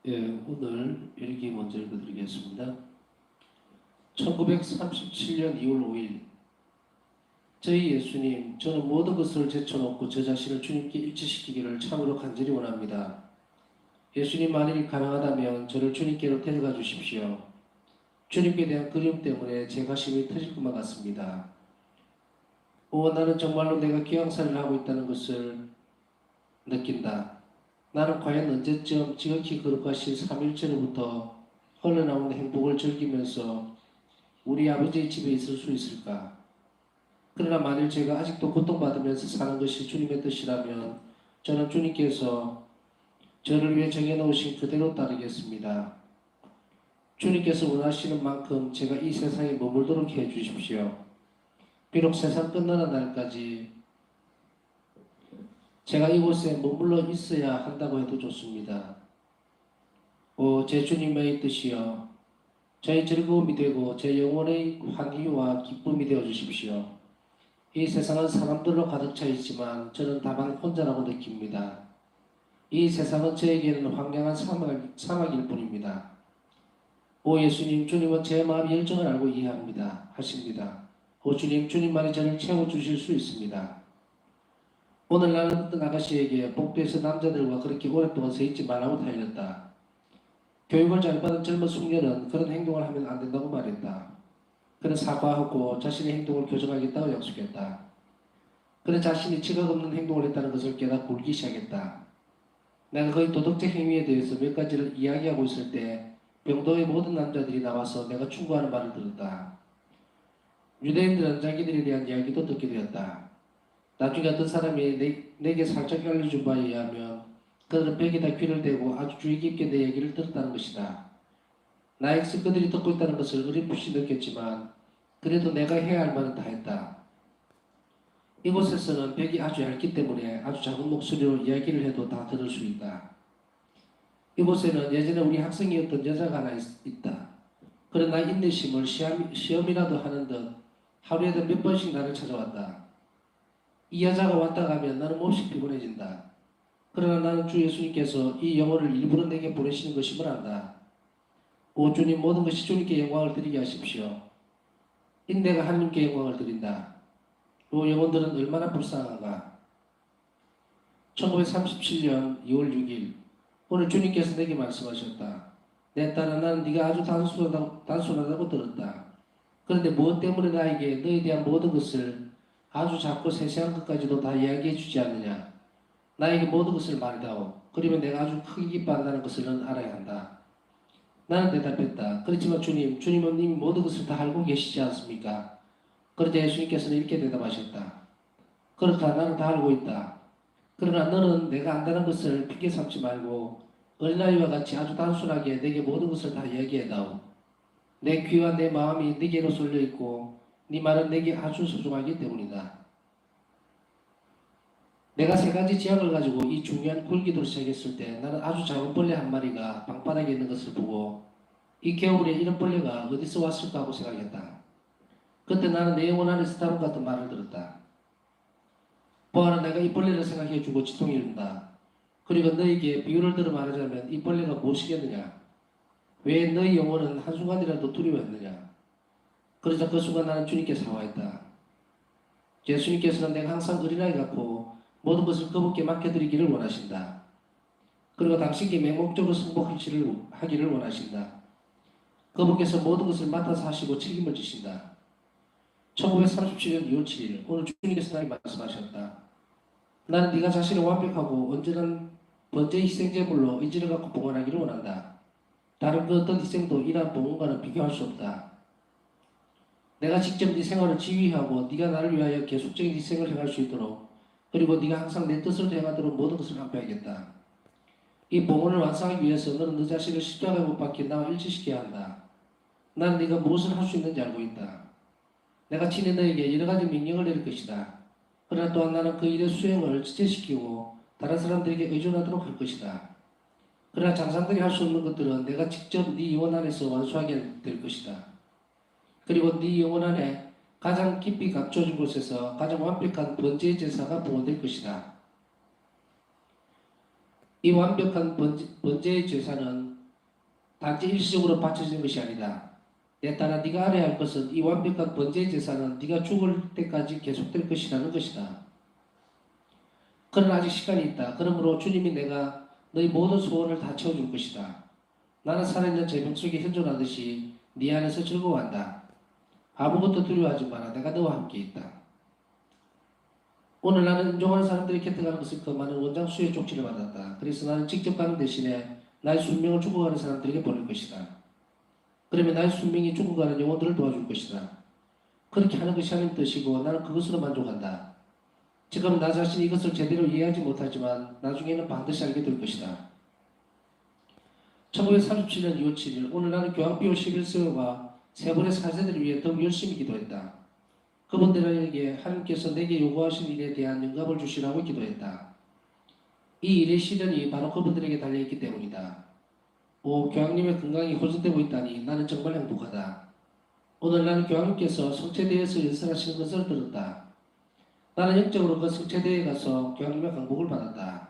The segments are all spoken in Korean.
예, 오늘 일기 먼저 읽어드리겠습니다. 1937년 2월 5일 저희 예수님, 저는 모든 것을 제쳐놓고 저 자신을 주님께 일치시키기를 참으로 간절히 원합니다. 예수님, 만일 가능하다면 저를 주님께로 데려가 주십시오. 주님께 대한 그리움 때문에 제 가슴이 터질 것만 같습니다. 나는 정말로 내가 귀양살이를 하고 있다는 것을 느낀다. 나는 과연 언제쯤 지극히 거룩하신 삼일체로부터 흘러나오는 행복을 즐기면서 우리 아버지의 집에 있을 수 있을까? 그러나 만일 제가 아직도 고통받으면서 사는 것이 주님의 뜻이라면 저는 주님께서 저를 위해 정해놓으신 그대로 따르겠습니다. 주님께서 원하시는 만큼 제가 이 세상에 머물도록 해 주십시오. 비록 세상 끝나는 날까지 제가 이곳에 머물러 있어야 한다고 해도 좋습니다. 제 주님의 뜻이여, 저의 즐거움이 되고 제 영혼의 환희와 기쁨이 되어 주십시오. 이 세상은 사람들로 가득 차 있지만 저는 다만 혼자라고 느낍니다. 이 세상은 저에게는 황량한 사막일 뿐입니다. 예수님, 주님은 제 마음의 열정을 알고 이해합니다. 하십니다. 주님, 주님만이 저를 채워주실 수 있습니다. 오늘 나는 어떤 아가씨에게 복도에서 남자들과 그렇게 오랫동안 서 있지 말라고 타일렀다. 교육을 잘 받은 젊은 숙녀는 그런 행동을 하면 안 된다고 말했다. 그는 사과하고 자신의 행동을 교정하겠다고 약속했다. 그는 자신이 지각 없는 행동을 했다는 것을 깨닫고 울기 시작했다. 내가 그의 도덕적 행위에 대해서 몇 가지를 이야기하고 있을 때 병도의 모든 남자들이 나와서 내가 충고하는 말을 들었다. 유대인들은 자기들에 대한 이야기도 듣게 되었다. 나중에 어떤 사람이 내게 살짝 알려준 바에 의하면 그들은 벽에다 귀를 대고 아주 주의 깊게 내 얘기를 들었다는 것이다. 나역시 그들이 듣고 있다는 것을 어렴풋이 느꼈지만 그래도 내가 해야 할 말은 다 했다. 이곳에서는 벽이 아주 얇기 때문에 아주 작은 목소리로 이야기를 해도 다 들을 수 있다. 이곳에는 예전에 우리 학생이었던 여자가 하나 있다. 그러나 인내심을 시험이라도 하는 듯 하루에도 몇 번씩 나를 찾아왔다. 이 여자가 왔다 가면 나는 몹시 피곤해진다. 그러나 나는 주 예수님께서 이 영혼을 일부러 내게 보내시는 것임을 안다. 주님, 모든 것이 주님께 영광을 드리게 하십시오. 인내가 하나님께 영광을 드린다. 영혼들은 얼마나 불쌍한가. 1937년 2월 6일 오늘 주님께서 내게 말씀하셨다. 내 딸아, 나는 네가 아주 단순하다고 들었다. 그런데 무엇 때문에 나에게 너에 대한 모든 것을 아주 작고 세세한 것까지도 다 이야기해 주지 않느냐. 나에게 모든 것을 말이다오. 그러면 내가 아주 크게 기뻐한다는 것을 넌 알아야 한다. 나는 대답했다. 그렇지만 주님은 이미 모든 것을 다 알고 계시지 않습니까? 그러자 예수님께서는 이렇게 대답하셨다. 그렇다, 나는 다 알고 있다. 그러나 너는 내가 안다는 것을 핑계 삼지 말고 어린아이와 같이 아주 단순하게 내게 모든 것을 다 이야기해다오. 내 귀와 내 마음이 네게로 쏠려 있고 네 말은 내게 아주 소중하기 때문이다. 내가 세 가지 지약을 가지고 이 중요한 굴기도를 시작했을 때 나는 아주 작은 벌레 한 마리가 방바닥에 있는 것을 보고 이 겨울에 이런 벌레가 어디서 왔을까 하고 생각했다. 그때 나는 내 영혼 안에서 다음 같은 말을 들었다. 보아라, 내가 이 벌레를 생각해주고 지통이 이룬다. 그리고 너에게 비유를 들어 말하자면 이 벌레가 무엇이겠느냐? 왜 너의 영혼은 한순간이라도 두려워했느냐? 그러자 그 순간 나는 주님께 사과했다. 예수님께서는 내가 항상 어린아이 같고 모든 것을 그분께 맡겨드리기를 원하신다. 그리고 당신께 맹목적으로 승복하기를 원하신다. 그분께서 모든 것을 맡아서 하시고 책임을 지신다. 1937년 2월 7일 오늘 주님께서 나에게 말씀하셨다. 나는 네가 자신을 완벽하고 온전한 번제 희생제물로 의지를 갖고 봉헌하기를 원한다. 다른 그 어떤 희생도 이러한 봉헌과는 비교할 수 없다. 내가 직접 네 생활을 지휘하고 네가 나를 위하여 계속적인 희생을 행할 수 있도록 그리고 네가 항상 내 뜻을 행하도록 모든 것을 안배하겠다. 이 봉헌을 완성하기 위해서 너는 너 자신을 십자가에 못 박힌 나와 일치시켜야 한다. 나는 네가 무엇을 할 수 있는지 알고 있다. 내가 친히 너에게 여러 가지 명령을 내릴 것이다. 그러나 또한 나는 그 일의 수행을 지체시키고 다른 사람들에게 의존하도록 할 것이다. 그러나 장상들이 할 수 없는 것들은 내가 직접 네 영혼 안에서 완수하게 될 것이다. 그리고 네 영혼 안에 가장 깊이 감춰진 곳에서 가장 완벽한 번제 제사가 봉헌될 것이다. 이 완벽한 번제의 제사는 단지 일시적으로 바쳐지는 것이 아니다. 내 딸아 네가 알아야 할 것은 이 완벽한 번제의 제사는 네가 죽을 때까지 계속될 것이라는 것이다. 그러나 아직 시간이 있다. 그러므로 주님이 내가 너희 모든 소원을 다 채워줄 것이다. 나는 살아있는 제병 속에 현존하듯이 네 안에서 즐거워한다. 아무것도 두려워하지 마라. 내가 너와 함께 있다. 오늘 나는 인종하는 사람들이 곁에 가는 것을 금하는 원장 수의 쪽지를 받았다. 그래서 나는 직접 가는 대신에 나의 순명을 죽어가는 사람들에게 보낼 것이다. 그러면 나의 순명이 죽어가는 영혼들을 도와줄 것이다. 그렇게 하는 것이 하나님 뜻이고 나는 그것으로 만족한다. 지금 나 자신이 이것을 제대로 이해하지 못하지만 나중에는 반드시 알게 될 것이다. 1937년 2월 7일 오늘 나는 교황피오 11세와 세 번의 사세들을 위해 더욱 열심히 기도했다. 그분들에게 하나님께서 내게 요구하신 일에 대한 영감을 주시라고 기도했다. 이 일의 시련이 바로 그분들에게 달려있기 때문이다. 오, 교황님의 건강이 호전되고 있다니 나는 정말 행복하다. 오늘 나는 교황님께서 성체대회에서 연설하시는 것을 들었다. 나는 영적으로 그 성체대회에 가서 교황님의 강복을 받았다.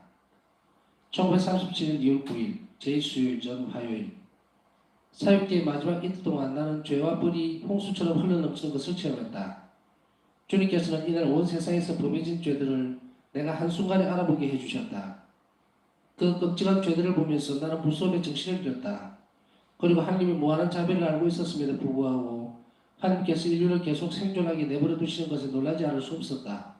1937년 2월 9일 제2수요일 전 화요일 사역기의 마지막 이틀 동안 나는 죄와 불이 홍수처럼 흘러넘치는 것을 체험했다. 주님께서는 이날 온 세상에서 범해진 죄들을 내가 한순간에 알아보게 해주셨다. 그 끔찍한 죄들을 보면서 나는 무서움에 정신을 잃었다. 그리고 하나님이 무한한 자비를 알고 있었음에도 불구하고 하나님께서 인류를 계속 생존하게 내버려 두시는 것에 놀라지 않을 수 없었다.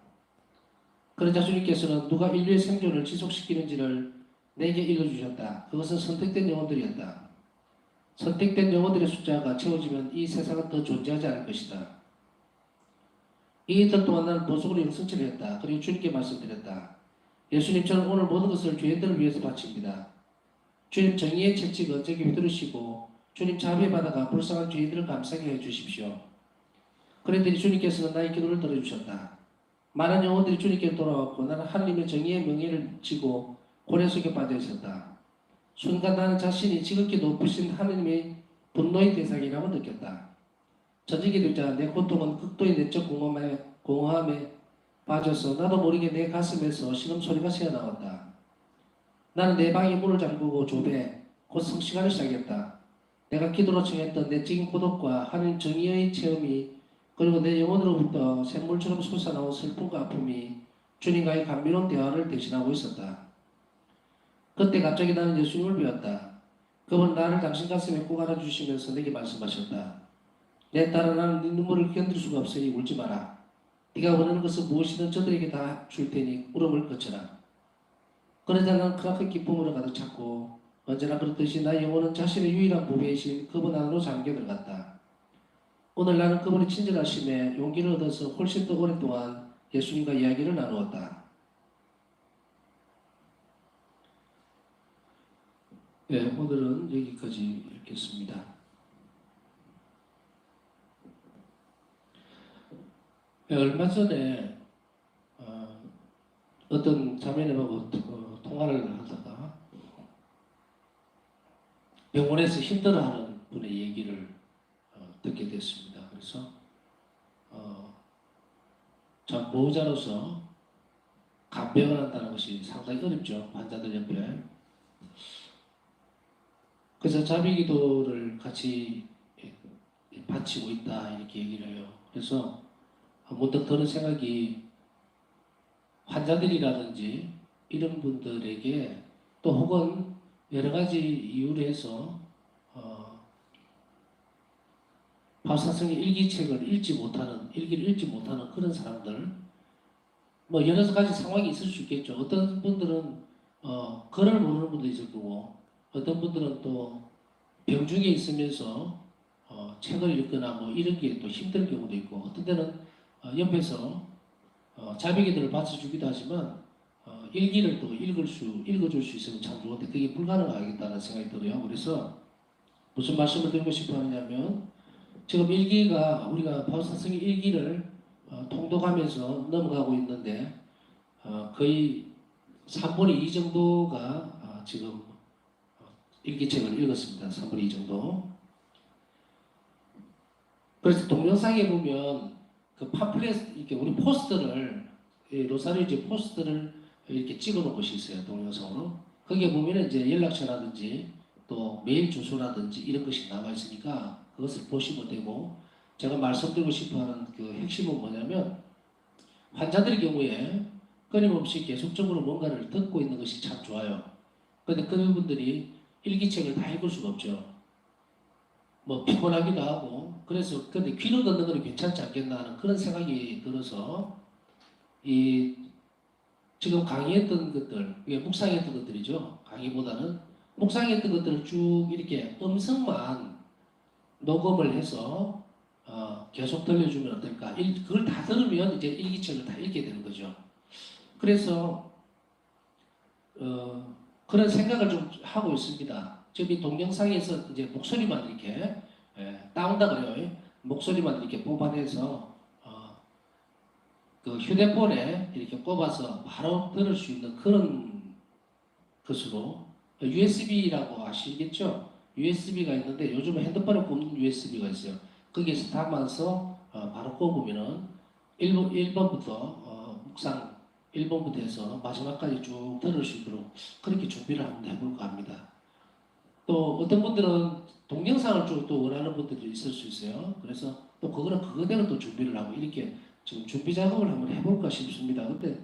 그러자 주님께서는 누가 인류의 생존을 지속시키는지를 내게 읽어주셨다. 그것은 선택된 영혼들이었다. 선택된 영혼들의 숫자가 채워지면 이 세상은 더 존재하지 않을 것이다. 이 이틀 동안 나는 보석으로 영성체를 했다. 그리고 주님께 말씀드렸다. 예수님, 저는 오늘 모든 것을 죄인들을 위해서 바칩니다. 주님 정의의 채찍 언제기 휘두르시고 주님 자비의 바다가 불쌍한 죄인들을 감싸게 해주십시오. 그랬더니 주님께서는 나의 기도를 들어주셨다. 많은 영혼들이 주님께 돌아왔고 나는 하나님의 정의의 명예를 지고 고뇌 속에 빠져 있었다. 순간 나는 자신이 지극히 높으신 하나님의 분노의 대상이라고 느꼈다. 저녁이 되자 내 고통은 극도의 내적 공허함에 빠져서 나도 모르게 내 가슴에서 신음소리가 새어나왔다. 나는 내 방의 문을 잠그고 조배, 곧 성시간을 시작했다. 내가 기도로 청했던 내적인 고독과 하나님 정의의 체험이 그리고 내 영혼으로부터 샘물처럼 솟아나온 슬픔과 아픔이 주님과의 감미로운 대화를 대신하고 있었다. 그때 갑자기 나는 예수님을 배웠다. 그분 나를 당신 가슴에 꼭 안아주시면서 내게 말씀하셨다. 내 딸아 나는 네 눈물을 견딜 수가 없으니 울지 마라. 네가 원하는 것은 무엇이든 저들에게 다 줄 테니 울음을 그쳐라. 그러자 나는 크나큰 기쁨으로 가득 찼고 언제나 그렇듯이 나의 영혼은 자신의 유일한 보배이신 그분 안으로 잠겨 들어갔다. 오늘 나는 그분의 친절하심에 용기를 얻어서 훨씬 더 오랫동안 예수님과 이야기를 나누었다. 네, 오늘은 여기까지 읽겠습니다. 네, 얼마 전에 어떤 자매님하고 통화를 하다가 병원에서 힘들어하는 분의 얘기를 듣게 됐습니다. 그래서 참 보호자로서 간병을 한다는 것이 상당히 어렵죠. 환자들 옆에. 그래서 자비기도를 같이 바치고 있다 이렇게 얘기를 해요. 그래서 문득 드는 생각이 환자들이라든지 이런 분들에게 또 혹은 여러 가지 이유로 해서 파사성의 일기를 읽지 못하는 그런 사람들 뭐 여러 가지 상황이 있을 수 있겠죠. 어떤 분들은 글을 모르는 분도 있을 거고 어떤 분들은 또 병중에 있으면서 책을 읽거나 뭐 이런 게 또 힘든 경우도 있고 어떤 때는 옆에서 자비기도를 받쳐주기도 하지만 일기를 또 읽어줄 수 있으면 참 좋은데 그게 불가능하겠다는 생각이 들어요. 그래서 무슨 말씀을 드리고 싶어 하냐면 지금 일기가 우리가 바울사성의 일기를 통독하면서 넘어가고 있는데 거의 3분의 2 정도가 지금 일기책을 읽었습니다. 3분의 2 정도. 그래서 동영상에 보면 그 팜플렛 이렇게 우리 포스터를 로사리오지 포스터를 이렇게 찍어놓은 곳이 있어요. 동영상으로. 거기에 보면 이제 연락처라든지 또 메일 주소라든지 이런 것이 나와 있으니까 그것을 보시면 되고, 제가 말씀드리고 싶어하는 그 핵심은 뭐냐면, 환자들의 경우에 끊임없이 계속적으로 뭔가를 듣고 있는 것이 참 좋아요. 그런데 그분들이 일기책을 다 읽을 수가 없죠. 뭐 피곤하기도 하고, 그래서 근데 귀로 듣는 건 괜찮지 않겠나 하는 그런 생각이 들어서, 이 지금 강의했던 것들, 이게 묵상했던 것들이죠. 강의보다는 묵상했던 것들을 쭉 이렇게 음성만 녹음을 해서 계속 들려주면 어떨까? 그걸 다 들으면 이제 일기책을 다 읽게 되는 거죠. 그래서 그런 생각을 좀 하고 있습니다. 지금 이 동영상에서 이제 목소리만 이렇게 따온다 그래요. 목소리만 이렇게 뽑아내서 그 휴대폰에 이렇게 꼽아서 바로 들을 수 있는 그런 것으로, USB라고 아시겠죠? USB가 있는데 요즘은 핸드폰에 꼽는 USB가 있어요. 거기에서 담아서 바로 꼽으면은 1번부터 묵상 1번부터 해서 마지막까지 쭉 들을 수 있도록 그렇게 준비를 한번 해볼까 합니다. 또 어떤 분들은 동영상을 좀 또 원하는 분들도 있을 수 있어요. 그래서 또 그거는 그거대로 또 준비를 하고 이렇게 지금 준비 작업을 한번 해볼까 싶습니다. 근데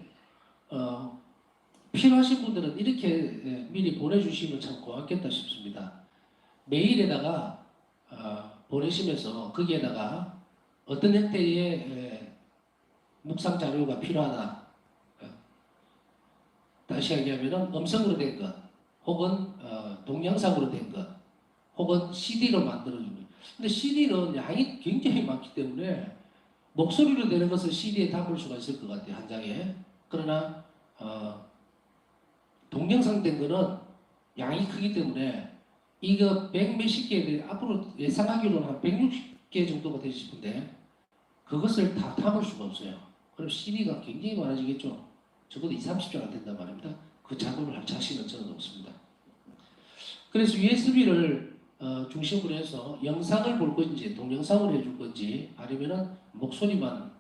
필요하신 분들은 이렇게 미리 보내주시면 참 고맙겠다 싶습니다. 메일에다가 보내시면서 거기에다가 어떤 형태의 묵상 자료가 필요하다. 다시 얘기하면 음성으로 된 것, 혹은 동영상으로 된 것, 혹은 CD로 만들어주는 것. 근데 CD는 양이 굉장히 많기 때문에 목소리로 되는 것을 CD에 담을 수가 있을 것 같아요, 한 장에. 그러나 동영상 된 거는 양이 크기 때문에 이거 100 몇십 개, 앞으로 예상하기로는 한 160개 정도가 되지 싶은데 그것을 다 담을 수가 없어요. 그럼 CD가 굉장히 많아지겠죠. 적어도 2, 30장 안 된단 말입니다. 그 작업을 할 자신은 저는 없습니다. 그래서 USB를 중심으로 해서 영상을 볼 건지 동영상으로 해줄 건지 아니면은 목소리만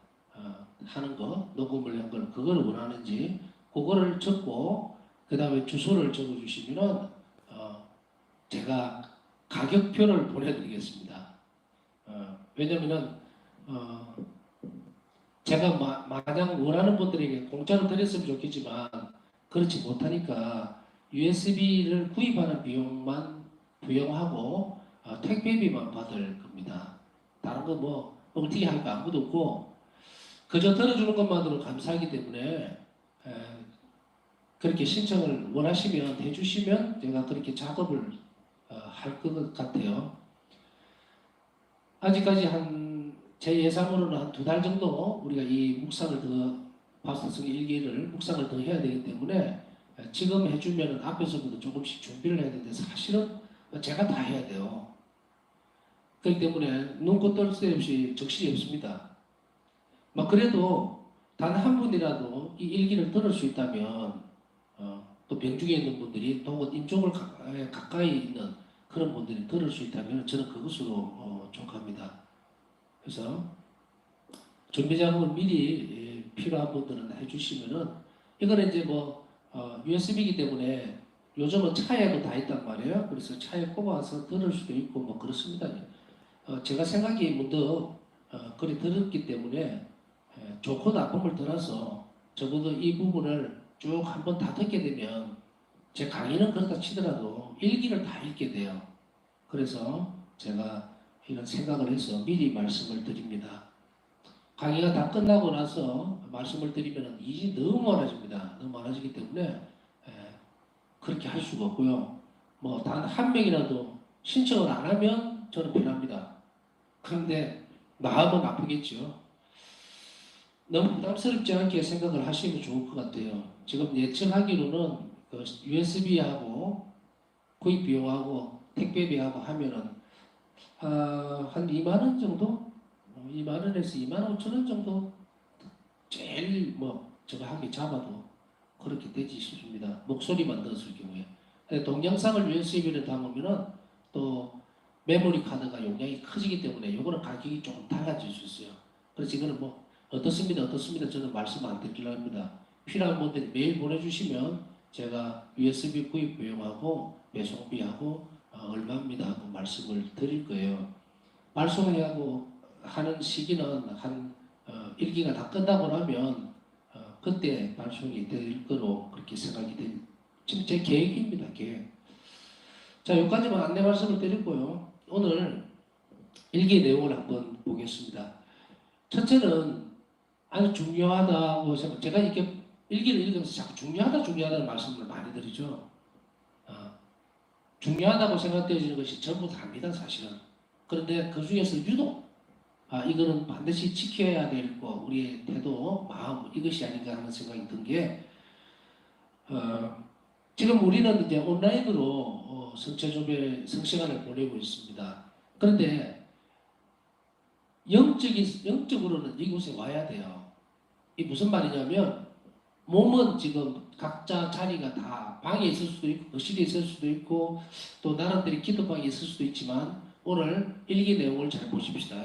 하는 거, 녹음을 한 걸 그걸 원하는지 그거를 적고 그 다음에 주소를 적어주시면은 제가 가격표를 보내드리겠습니다. 왜냐면은 제가 마냥 원하는 분들에게 공짜로 드렸으면 좋겠지만 그렇지 못하니까 USB를 구입하는 비용만 부용하고 택배비만 받을 겁니다. 다른 거 뭐 어떻게 할 거 아무도 없고 그저 들어주는 것만으로 감사하기 때문에 그렇게 신청을 원하시면 해주시면 제가 그렇게 작업을 할 것 같아요. 아직까지 제 예상으로는 한 2달 정도 우리가 이 묵상을 더 파스터성 일기를 묵상을 더 해야 되기 때문에 지금 해주면 앞에서부터 조금씩 준비를 해야 되는데 사실은 제가 다 해야 돼요. 그렇기 때문에 눈코 뜰 새 없이 적실이 없습니다. 막 그래도 단 한 분이라도 이 일기를 들을 수 있다면 또 병중에 있는 분들이 또 임종을 가까이 있는 그런 분들이 들을 수 있다면 저는 그것으로 족합니다. 그래서 준비 작업을 미리 필요한 분들은 해주시면은 이거는 이제 뭐 USB이기 때문에 요즘은 차에도 다 있단 말이에요. 그래서 차에 꼽아서 들을 수도 있고 뭐 그렇습니다. 제가 생각이 문득 그리 들었기 때문에 좋고 나쁨을 떠나서 적어도 이 부분을 쭉 한번 다 듣게 되면 제 강의는 그렇다 치더라도 일기를 다 읽게 돼요. 그래서 제가 이런 생각을 해서 미리 말씀을 드립니다. 강의가 다 끝나고 나서 말씀을 드리면 일이 너무 많아집니다. 너무 많아지기 때문에 그렇게 할 수가 없고요. 뭐 단 한 명이라도 신청을 안 하면 저는 필요합니다. 그런데 마음은 아프겠죠. 너무 부담스럽지 않게 생각을 하시면 좋을 것 같아요. 지금 예측하기로는 그 USB하고 구입 비용하고 택배비하고 하면은 한 2만 원 정도? 2만 원에서 2만 5천 원 정도 제일 뭐 저거 하기 잡아도 그렇게 되지 싶습니다. 목소리만 들었을 경우에. 근데 동영상을 USB를 담으면은 또 메모리 카드가 용량이 커지기 때문에 이거는 가격이 좀 달라질 수 있어요. 그래서 이거는 뭐 어떻습니다 저는 말씀 안 드리려 합니다. 필요한 분들이 메일 보내주시면 제가 USB 구입 비용하고 배송비하고 얼마입니다 하고 말씀을 드릴 거예요. 발송하고 하는 시기는 한 일기가 다 끝나고 나면 그때 발송이 될 거로 그렇게 생각이 됩니다. 지금 제 계획입니다. 계획. 자, 여기까지만 안내 말씀을 드렸고요. 오늘 일기 내용을 한번 보겠습니다. 첫째는 아주 중요하다고 생각. 제가 이렇게 일기를 읽으면서 자꾸 중요하다는 말씀을 많이 드리죠. 중요하다고 생각되어지는 것이 전부 다입니다, 사실은. 그런데 그 중에서 유독 이거는 반드시 지켜야 될 거, 우리의 태도, 마음 이것이 아닌가 하는 생각이 든 게 지금 우리는 이제 온라인으로 성시간을 보내고 있습니다. 그런데 영적으로는 이곳에 와야 돼요. 이 무슨 말이냐면 몸은 지금 각자 자리가 다 방에 있을 수도 있고 거실에 있을 수도 있고 또 나름대로 기도방에 있을 수도 있지만 오늘 일기 내용을 잘 보십시다.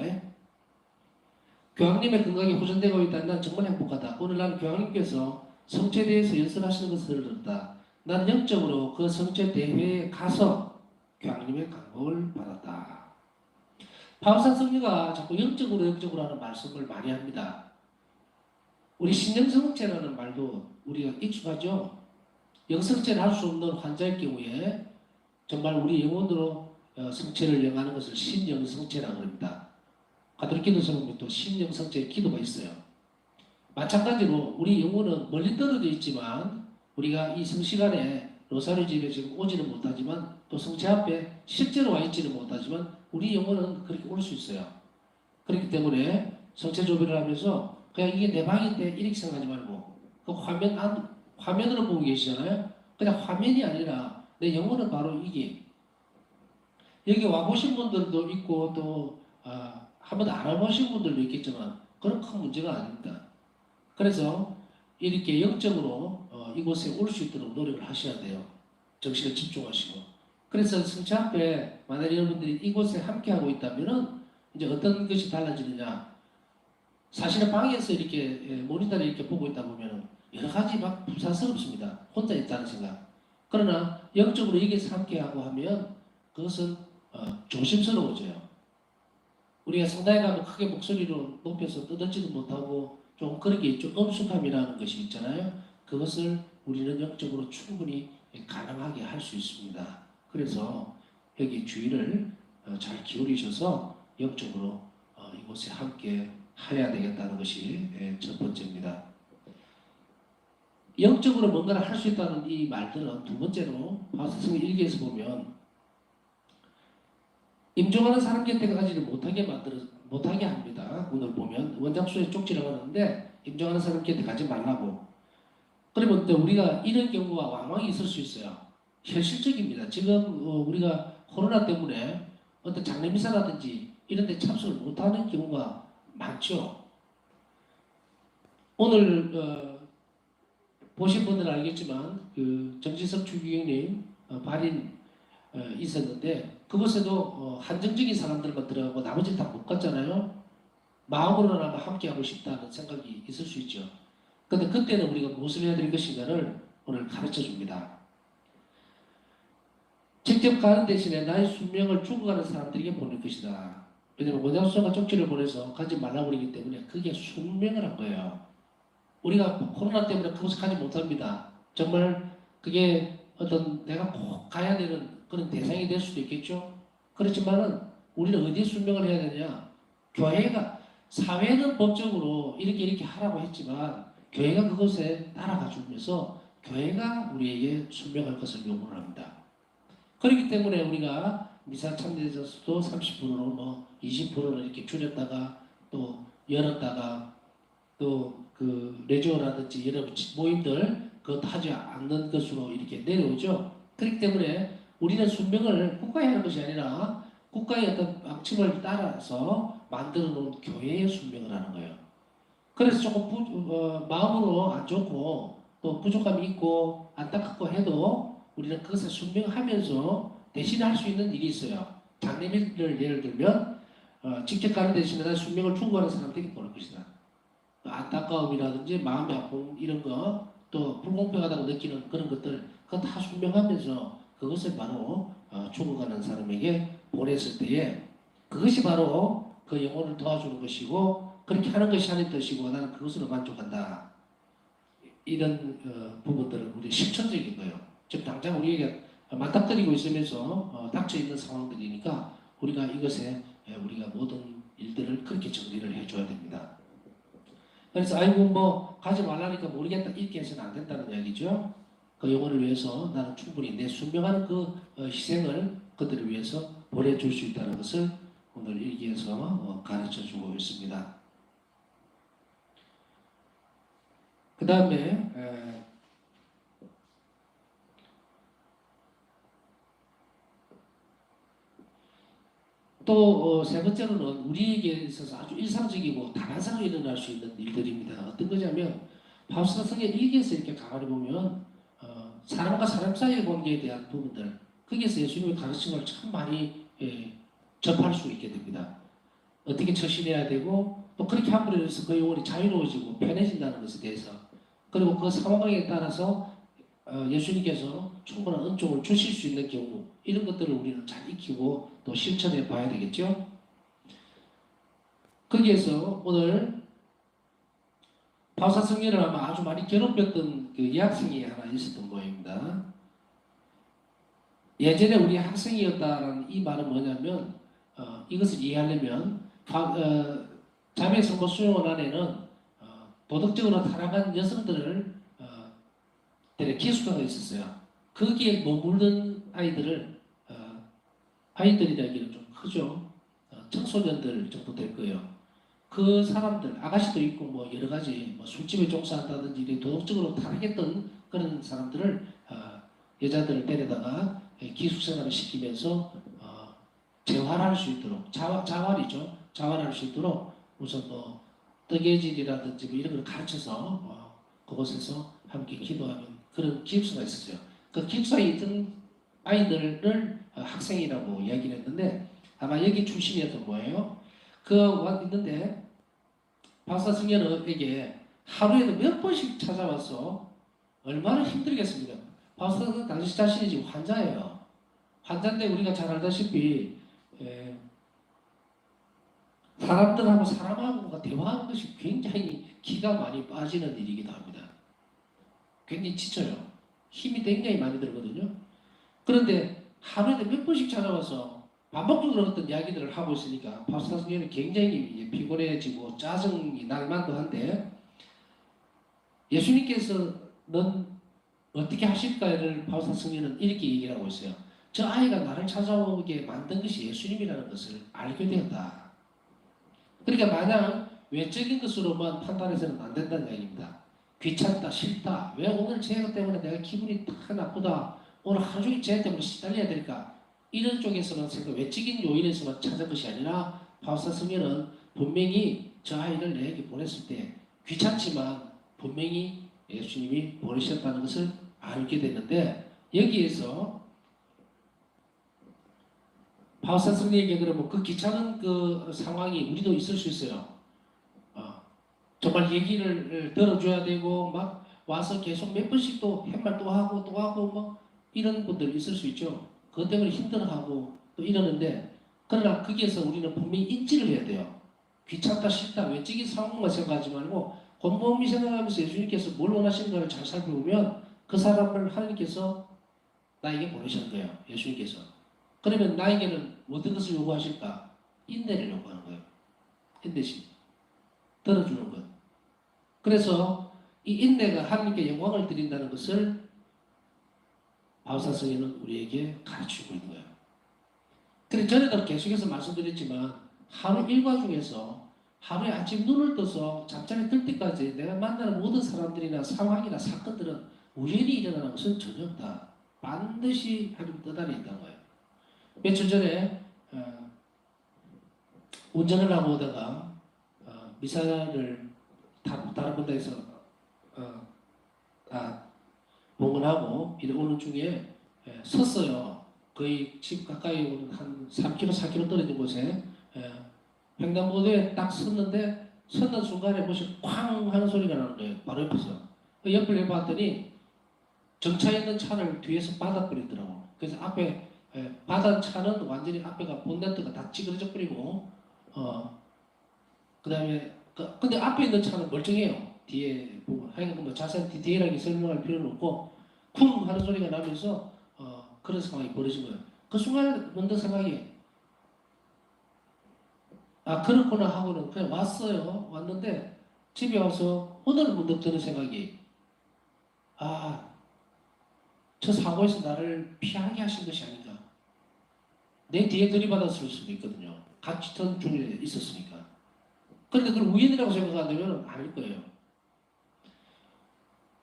교황님의 건강이 호전되고 있다. 난 정말 행복하다. 오늘 난 교황님께서 성체에 대해서 연설하시는 것을 들었다. 난 영적으로 그 성체 대회에 가서 교황님의 감동을 받았다. 바울산 성녀가 자꾸 영적으로 하는 말씀을 많이 합니다. 우리 신영성체라는 말도 우리가 익숙하죠. 영성체를 할 수 없는 환자일 경우에 정말 우리 영혼으로 성체를 영하는 것을 신영성체라고 합니다. 가톨릭 기도서 보면 또 신영성체의 기도가 있어요. 마찬가지로 우리 영혼은 멀리 떨어져 있지만 우리가 이 성시간에 로사리 집에 지금 오지는 못하지만 또 성체 앞에 실제로 와 있지는 못하지만 우리 영혼은 그렇게 올 수 있어요. 그렇기 때문에 성체 조별을 하면서 그냥 이게 내 방인데 이렇게 생각하지 말고 그 화면으로 보고 계시잖아요. 그냥 화면이 아니라 내 영혼은 바로 이게 여기 와보신 분들도 있고 또 한 번도 안 와보신 분들도 있겠지만 그런 큰 문제가 아닙니다. 그래서 이렇게 영적으로 이곳에 올 수 있도록 노력을 하셔야 돼요. 정신을 집중하시고. 그래서 성체 앞에 만약 여러분들이 이곳에 함께하고 있다면은 이제 어떤 것이 달라지느냐. 사실은 방에서 이렇게 모니터를 이렇게 보고 있다 보면 여러 가지 막 부산스럽습니다. 혼자 있다는 생각. 그러나 영적으로 여기서 함께하고 하면 그것은 조심스러워져요. 우리가 성당에 가면 크게 목소리로 높여서 떠들지도 못하고 좀 그런 게 좀 엄숙함이라는 것이 있잖아요. 그것을 우리는 영적으로 충분히 가능하게 할 수 있습니다. 그래서 여기 주의를 잘 기울이셔서 영적으로 이곳에 함께 해야 되겠다는 것이 첫 번째입니다. 영적으로 뭔가를 할 수 있다는 이 말들은 두 번째로 바울서 일기에서 보면 임종하는 사람 곁에 가지를 못하게 합니다. 오늘 보면 원장수에 쪽지라고 하는데 임종하는 사람 곁에 가지 말라고. 그러면 또 우리가 이런 경우가 왕왕 있을 수 있어요. 현실적입니다. 지금 우리가 코로나 때문에 어떤 장례미사라든지 이런 데 참석을 못하는 경우가 많죠. 오늘 보신 분들은 알겠지만 그 정지석 추기경님 발인 있었는데 그곳에도 한정적인 사람들만 들어가고 나머지는 다 못 갔잖아요. 마음으로나마 함께하고 싶다는 생각이 있을 수 있죠. 그런데 그때는 우리가 무엇을 해야 될 것인가를 오늘 가르쳐 줍니다. 직접 가는 대신에 나의 순명을 죽어가는 사람들에게 보낼 것이다. 왜냐하면 원장수가 쪽지를 보내서 가지 말라고 그러기 때문에 그게 순명을 한 거예요. 우리가 코로나 때문에 그곳에 가지 못합니다. 정말 그게 어떤 내가 꼭 가야 되는 그런 대상이 될 수도 있겠죠. 그렇지만은 우리는 어디에 순명을 해야 되냐? 교회가 사회는 법적으로 이렇게 하라고 했지만 교회가 그것에 따라가 주면서 교회가 우리에게 순명할 것을 요구를 합니다. 그렇기 때문에 우리가 미사 참여자수도 30%로 뭐 20%를 이렇게 줄였다가 또 열었다가 또 그 레지오라든지 여러 모임들 그것 하지 않는 것으로 이렇게 내려오죠. 그렇기 때문에 우리는 순명을 국가에 하는 것이 아니라 국가의 어떤 방침을 따라서 만들어 놓은 교회의 순명을 하는 거예요. 그래서 조금 마음으로 안 좋고 또 부족함이 있고 안타깝고 해도 우리는 그것을 순명하면서 대신에 할 수 있는 일이 있어요. 장례를 예를 들면 직접 가는 대신에 난 순명을 추구하는 사람들에게 보낼 것이다. 안타까움이라든지 마음의 아픔 이런 거 또 불공평하다고 느끼는 그런 것들 그거 다 순명하면서 그것을 바로 죽어가는 사람에게 보냈을 때에 그것이 바로 그 영혼을 도와주는 것이고 그렇게 하는 것이 하나님 뜻이고 나는 그것으로 만족한다. 이런 부분들은 우리 실천적인 거예요. 지금 당장 우리에게 맞닥뜨리고 있으면서 닥쳐 있는 상황들이니까 우리가 이것에 우리가 모든 일들을 그렇게 정리를 해줘야 됩니다. 그래서 아이고 뭐 가지 말라니까 모르겠다 이렇게 해서는 안 된다는 이야기죠. 그 영혼을 위해서 나는 충분히 내 순명한 그 희생을 그들을 위해서 보내줄 수 있다는 것을 오늘 일기에서 가르쳐주고 있습니다. 그 다음에 또 세 번째로는 우리에게 있어서 아주 일상적이고 다반사로 일어날 수 있는 일들입니다. 어떤 거냐면 바울사성의 일기에서 이렇게 가만히 보면 사람과 사람 사이의 관계에 대한 부분들 거기에서 예수님의 가르침을 참 많이 접할 수 있게 됩니다. 어떻게 처신해야 되고 또 그렇게 함으로 인해서 그 영혼이 자유로워지고 편해진다는 것에 대해서 그리고 그 상황에 따라서 예수님께서 충분한 은총을 주실 수 있는 경우 이런 것들을 우리는 잘 익히고 또 실천해 봐야 되겠죠. 거기에서 오늘 바울사 성령을 아마 아주 많이 괴롭혔던 그 여학생이 하나 있었던 모양입니다. 예전에 우리 학생이었다라는 이 말은 뭐냐면 이것을 이해하려면 자매 선거 수용원 안에는 도덕적으로 타락한 여성들을 기숙사가 있었어요. 거기에 머무르는 아이들을 아이들이라기는 좀 크죠. 청소년들 정도 될 거예요. 그 사람들 아가씨도 있고 뭐 여러 가지 뭐 술집에 종사한다든지 도덕적으로 타락했던 그런 사람들을 여자들을 데려다가 기숙생활을 시키면서 재활할 수 있도록 자활이죠. 자활할 수 있도록 우선 뭐 뜨개질이라든지 뭐 이런 걸 가르쳐서 그곳에서 함께 기도하는 그런 기숙사가 있었어요. 그 기숙사에 있던 아이들을 학생이라고 이야기를 했는데 아마 여기 출신이었던 거예요. 있는데 박사 승려에게 하루에도 몇 번씩 찾아와서 얼마나 힘들겠습니까? 박사 당시 자신이 지금 환자예요. 환자인데 우리가 잘 알다시피 사람들하고 사람하고 대화하는 것이 굉장히 기가 많이 빠지는 일이기도 합니다. 굉장히 지쳐요. 힘이 굉장히 많이 들거든요. 그런데 하루에 몇 번씩 찾아와서 반복적으로 어떤 이야기들을 하고 있으니까 박사 승려는 굉장히 피곤해지고 짜증이 날 만도 한데 예수님께서 넌 어떻게 하실까를 박사 승려는 이렇게 얘기를 하고 있어요. 저 아이가 나를 찾아오게 만든 것이 예수님이라는 것을 알게 되었다. 그러니까 마냥 외적인 것으로만 판단해서는 안 된다는 이야기입니다. 귀찮다, 싫다, 왜 오늘 쟤 때문에 내가 기분이 딱 나쁘다, 오늘 하루 종일 쟤 때문에 시달려야 될까? 이런 쪽에서는 생각 외적인 요인에서만 찾은 것이 아니라 바울사 성령은 분명히 저 아이를 내게 보냈을 때 귀찮지만 분명히 예수님이 보내셨다는 것을 알게 되는데 여기에서 바울사 성령에게 그러면 그 귀찮은 그 상황이 우리도 있을 수 있어요. 정말 얘기를 들어줘야 되고 막 와서 계속 몇 번씩 또 햇말 또 하고 뭐 이런 분들이 있을 수 있죠. 그것 때문에 힘들어하고 또 이러는데 그러나 거기에서 우리는 분명히 인지를 해야 돼요. 귀찮다 싫다 외적인 상황만 생각하지 말고 곰곰이 생각하면서 예수님께서 뭘 원하시는가를 잘 살펴보면 그 사람을 하나님께서 나에게 보내신 거예요. 예수님께서. 그러면 나에게는 어떤 것을 요구하실까? 인내를 요구하는 거예요. 인내심. 들어주는 것. 그래서 이 인내가 하나님께 영광을 드린다는 것을 바울사서에는 우리에게 가르치고 있는 거예요. 그래서 전에도 계속해서 말씀드렸지만 하루 일과 중에서 하루에 아침 눈을 떠서 잠자리 들 때까지 내가 만나는 모든 사람들이나 상황이나 사건들은 우연히 일어나는 것은 전혀 없다. 반드시 하나님 뜻안에 있다는 거예요. 며칠 전에 운전을 하고 오다가 미사를 다른 군데에서 봉헌하고 오는 중에 섰어요. 거의 집 가까이 오는 한 3km, 4km 떨어진 곳에 횡단보도에 딱 섰는데 섰는 순간에 무슨 쾅 하는 소리가 나는 거예요. 바로 옆에서. 옆을 내봤더니 정차해 있는 차를 뒤에서 받아버리더라고. 그래서 앞에 받은 차는 완전히 앞에가 본네트가 다 찌그러져 버리고 그다음에 근데 앞에 있는 차는 멀쩡해요. 뒤에 보면 하여간 뭐 자세한 디테일하게 설명할 필요는 없고 쿵 하는 소리가 나면서 그런 상황이 벌어진 거예요. 그 순간에 문득 생각이 그렇구나 하고는 그냥 왔어요. 왔는데 집에 와서 오늘 문득 드는 생각이 저 사고에서 나를 피하게 하신 것이 아닌가. 내 뒤에 들이받았을 수도 있거든요. 같이 턴 중에 있었으니까. 그런데 그걸 우연이라고 생각한다면 아닐 거예요.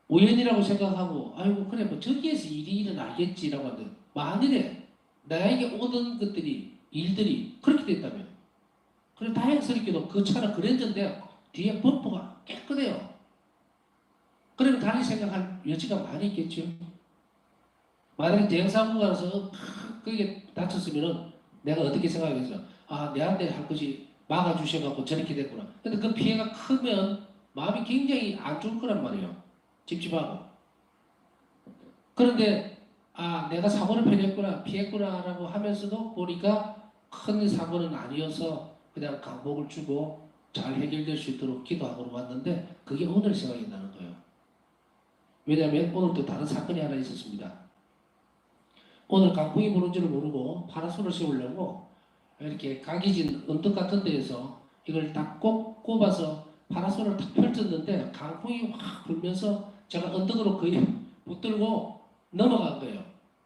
우연이라고 생각하고 아이고 그래 뭐 저기에서 일이 일어나겠지라고 하는데 만일에 나에게 오던 것들이 일들이 그렇게 됐다면 그래 다행스럽게도 그 차는 그랜저인데 뒤에 범퍼가 깨끗해요. 그러면 다른 생각할 여지가 많이 있겠죠. 만약에 대형사고가 나서 크게 다쳤으면은 내가 어떻게 생각하겠어? 내한테 할 것이 막아주셔갖고 저렇게 됐구나. 근데 그 피해가 크면 마음이 굉장히 안 좋을 거란 말이에요. 찝찝하고. 그런데 내가 사고를 피했구나라고 하면서도 보니까 큰 사고는 아니어서 그냥 강복을 주고 잘 해결될 수 있도록 기도하고 왔는데 그게 오늘 생각이 나는 거예요. 왜냐하면 오늘 또 다른 사건이 하나 있었습니다. 오늘 강풍이 부는 줄을 모르고 파라솔을 세우려고 이렇게 각이진 언덕 같은 데에서 이걸 딱 꼭 꼽아서 파라솔을 탁 펼쳤는데 강풍이 확 불면서 제가 언덕으로 거의 붙들고 넘어간 거예요.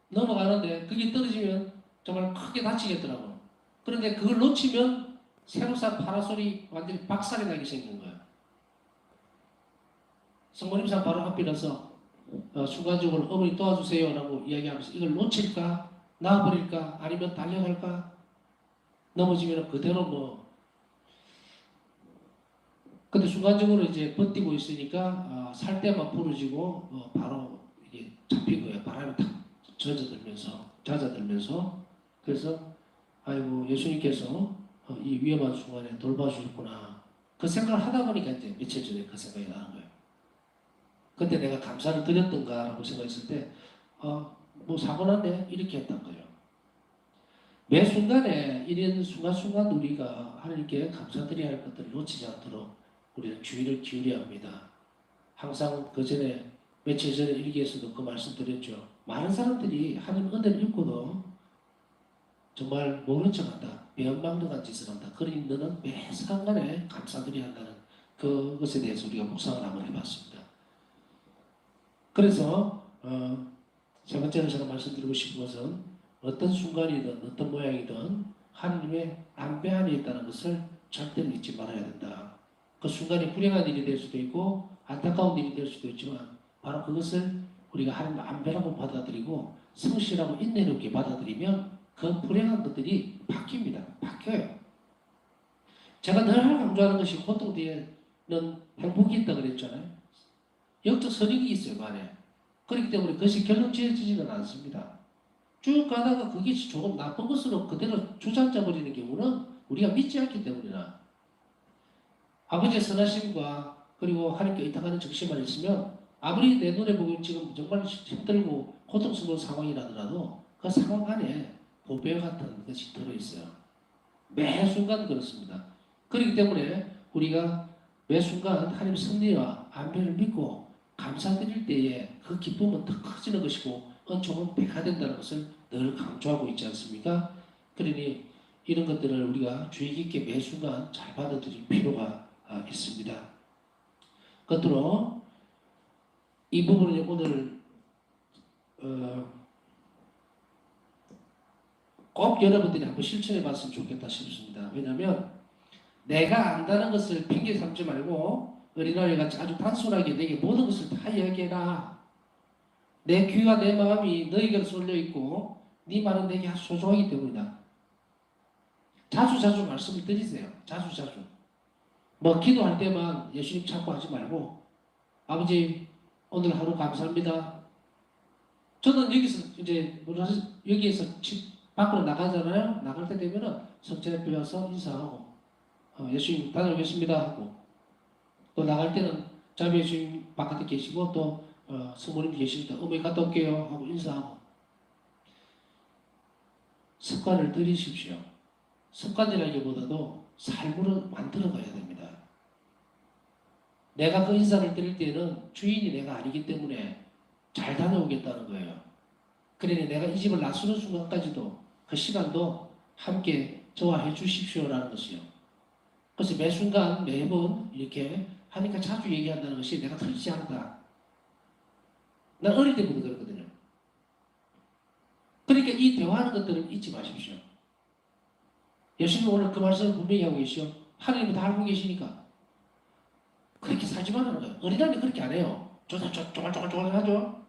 넘어가는데 그게 떨어지면 정말 크게 다치겠더라고요. 그런데 그걸 놓치면 새로 산 파라솔이 완전히 박살이 나게 생긴 거예요. 성모님상 바로 앞이라서 순간적으로 어머니 도와주세요라고 이야기하면서 이걸 놓칠까? 놔버릴까? 아니면 달려갈까? 넘어지면 그대로 근데 순간적으로 이제 버티고 있으니까 살 때만 부러지고 바로 이게 잡힌 거예요. 바람이 탁 잦아들면서 그래서 아이고 예수님께서 이 위험한 순간에 돌봐주셨구나. 그 생각을 하다 보니까 이제 며칠 전에 그 생각이 나는 거예요. 그때 내가 감사를 드렸던가라고 생각했을 때 뭐 사고 났네 이렇게 했던 거예요. 매 순간에 이런 순간순간 우리가 하나님께 감사드려야 할 것들을 놓치지 않도록 우리는 주의를 기울여야 합니다. 항상 그 전에 며칠 전에 일기에서도 그 말씀 드렸죠. 많은 사람들이 하나님 은혜를 입고도 정말 모른 척한다. 배은망덕한 짓을 한다. 그러니 너는 매 순간에 감사드려야 한다는 그것에 대해서 우리가 묵상을 한번 해봤습니다. 그래서 세 번째로 제가 말씀드리고 싶은 것은 어떤 순간이든 어떤 모양이든 하나님의 안배 안에 있다는 것을 절대로 잊지 말아야 된다. 그 순간이 불행한 일이 될 수도 있고 안타까운 일이 될 수도 있지만 바로 그것을 우리가 하나님의 안배라고 받아들이고 성실하고 인내를 있게 받아들이면 그 불행한 것들이 바뀝니다. 바뀌어요. 제가 늘 강조하는 것이 고통 뒤에는 행복이 있다 그랬잖아요. 영적 선익이 있어요, 만에. 그렇기 때문에 그것이 결론 지어지지는 않습니다. 쭉 가다가 그게 조금 나쁜 것으로 그대로 주저앉아 버리는 경우는 우리가 믿지 않기 때문이나 아버지의 선하심과 그리고 하나님께 의탁하는 정신만 있으면 아무리 내 눈에 보기엔 지금 정말 힘들고 고통스러운 상황이라더라도 그 상황 안에 보배 같은 것이 들어있어요. 매 순간 그렇습니다. 그렇기 때문에 우리가 매 순간 하나님의 섭리와 안배를 믿고 감사드릴 때에 그 기쁨은 더 커지는 것이고 은총은 백화된다는 것을 늘 강조하고 있지 않습니까? 그러니 이런 것들을 우리가 주의 깊게 매 순간 잘 받아들일 필요가 있습니다. 끝으로 이 부분을 오늘 꼭 여러분들이 한번 실천해 봤으면 좋겠다 싶습니다. 왜냐하면 내가 안다는 것을 핑계 삼지 말고 어린아이 같이 아주 단순하게 내게 모든 것을 다 이야기해라. 내 귀와 내 마음이 너에게 쏠려 있고 네 말은 내게 아주 소중하기 때문이다. 자주 말씀을 드리세요. 자주. 뭐 기도할 때만 예수님 찾고 하지 말고 아버지 오늘 하루 감사합니다. 저는 여기서 이제 여기에서 집 밖으로 나가잖아요. 나갈 때 되면은 성전에 배워서 인사하고 예수님 다녀오겠습니다 하고 또 나갈 때는 자비 예수님 바깥에 계시고 또 성모님 계시니까 어머니 갔다 올게요 하고 인사하고 습관을 들이십시오. 습관이라기보다도 삶으로 만들어가야 됩니다. 내가 그 인사를 드릴 때는 주인이 내가 아니기 때문에 잘 다녀오겠다는 거예요. 그러니 내가 이 집을 낯서는 순간까지도 그 시간도 함께 저와 해 주십시오라는 것이요. 그래서 매 순간 매번 이렇게 하니까 자주 얘기한다는 것이 내가 틀리지 않다. 난 어릴 때부터 그랬거든요. 그러니까 이 대화하는 것들을 잊지 마십시오. 예수님 오늘 그 말씀을 분명히 하고 계시오. 하나님은 다 알고 계시니까. 그렇게 살지 말라는 거예요. 어린아이는 그렇게 안 해요. 쪼글쪼글 하죠.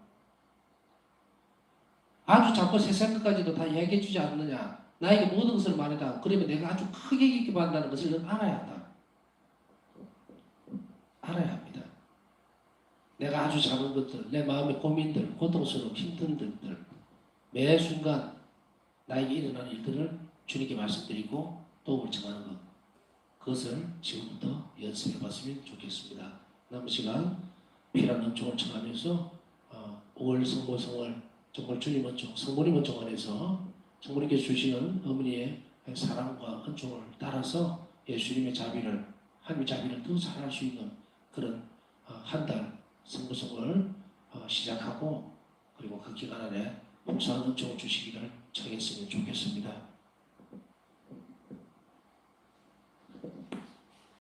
아주 작고 세세한 것까지도 다 이야기해 주지 않느냐. 나에게 모든 것을 말해다. 그러면 내가 아주 크게 깊게 받는다는 것을 넌 알아야 한다. 알아야 합니다. 내가 아주 작은 것들, 내 마음의 고민들, 고통스러움, 힘든 것들, 매 순간 나에게 일어나는 일들을 주님께 말씀드리고 도움을 청하는 것. 그것을 지금부터 연습해 봤으면 좋겠습니다. 남은 시간 필요한 은총을 청하면서 5월 성모성을 정말 주님 은총, 성모님 은총 안에서 성모님께서 주시는 어머니의 사랑과 은총을 따라서 예수님의 자비를, 하나님의 자비를 더 잘할 수 있는 그런 한 달 성모성을 시작하고 그리고 그 기간 안에 복사한 은총을 주시기를 청했으면 좋겠습니다.